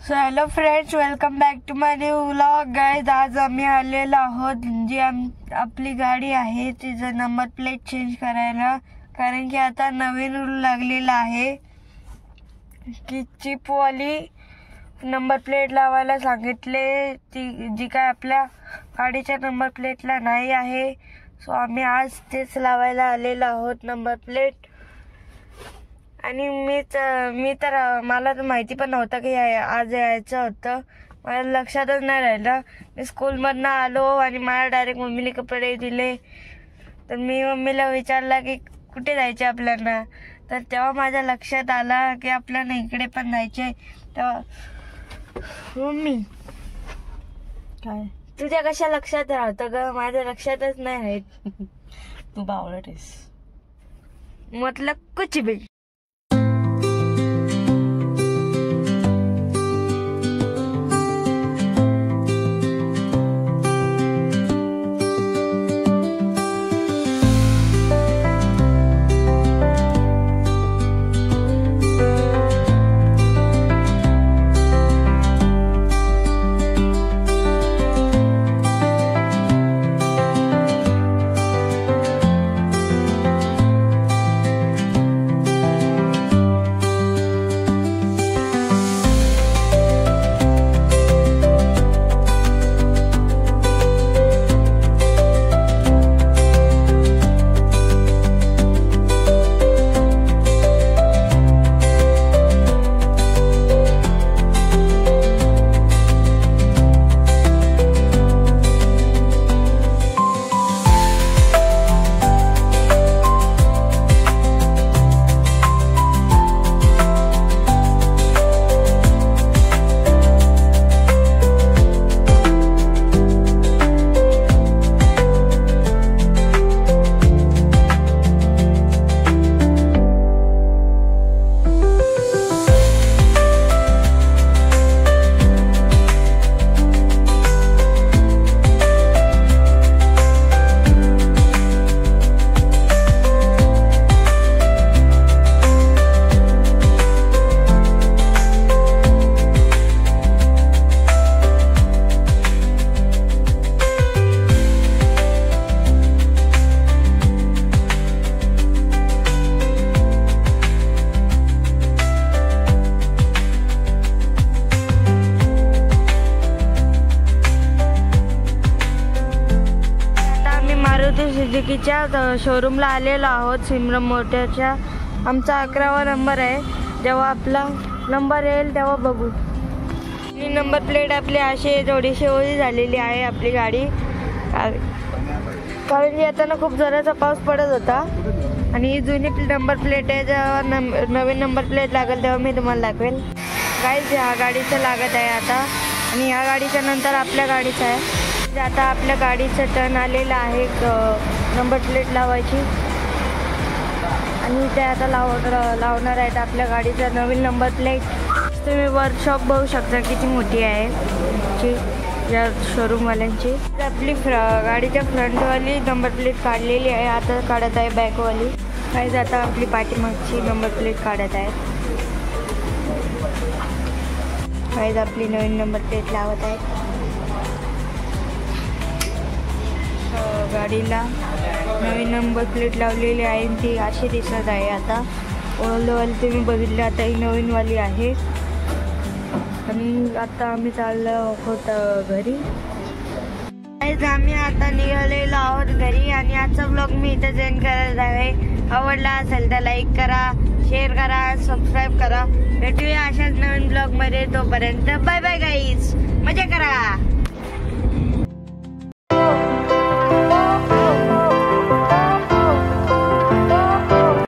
So hello friends, welcome back to my new vlog. Guys, आज आम्ही आलेलो आहोत जी आपली गाडी आहे तिचं नंबर प्लेट चेंज करायला. कारण की आता नवीन रूल लागलेला आहे की चिपवाली नंबर प्लेट लावायला सांगितले, ती जी काय आपल्या गाडीच्या नंबर प्लेटला नाही आहे. सो आम्ही आज तेच लावायला आलेलो आहोत नंबर प्लेट. आणि मी तर मला तर माहिती पण नव्हतं की आज यायचं होतं. मला लक्षातच नाही राहिलं. मी स्कूलमधनं आलो आणि मला डायरेक्ट मम्मीने कपडे दिले. तर मी मम्मीला विचारला की कुठे जायचे आपल्याला. तर तेव्हा माझ्या लक्षात आला की आपल्याला इकडे पण जायचे. तेव्हा मम्मी, काय तुझ्या कशा लक्षात राहतं ग? माझ्या लक्षातच नाही राहत. तू बावळट आहेस. मतलब कुछ भी. सुझुकीच्या शोरूमला आलेलो आहोत, सिमरन मोटरच्या. आमचा 11वा नंबर आहे. जेव्हा आपला नंबर येईल तेव्हा बघू. ही नंबर प्लेट आपली अशी थोडीशी ओली झालेली आहे आपली गाडी. कारण की येताना खूप जोराचा पाऊस पडत होता. आणि ही जुनी नंबर प्लेट आहे. जेव्हा नवीन नंबर प्लेट लागेल तेव्हा मी तुम्हाला दाखवेल. गाईज, ह्या गाडीचं लागत आहे आता. आणि ह्या गाडीच्या नंतर आपल्या गाडीचं आहे. आता आपल्या गाडीचं टर्न आलेलं आहे नंबर प्लेट लावायची. आणि ते आता लावणार आहेत आपल्या गाडीचा नवीन नंबर प्लेट. तुम्ही वर्कशॉप बघू शकता किती मोठी आहे या शोरूमवाल्यांची. आपली गाडीच्या फ्रंटवाली नंबर प्लेट काढलेली आहे. आता काढत आहे बॅकवाली. काहीच आता आपली पाठीमागची नंबर प्लेट काढत आहेत. काहीच आपली नवीन नंबर प्लेट लावत आहेत. गाडीला नवीन नंबर प्लेट लावलेली आहे. ती अशी दिसत आहे. आता ओल्डवाली तुम्ही बघितली, आता ही नवीनवाली आहे. आणि आता आम्ही चाललो आहोत घरी. आम्ही आता निघालेलो आहोत घरी. आणि आजचा ब्लॉग मी इथं एंड करत आहे. आवडला असेल तर लाईक करा, शेअर करा, सबस्क्राईब करा. भेटूया अशाच नवीन ब्लॉगमध्ये. तोपर्यंत बाय बाय गाईज.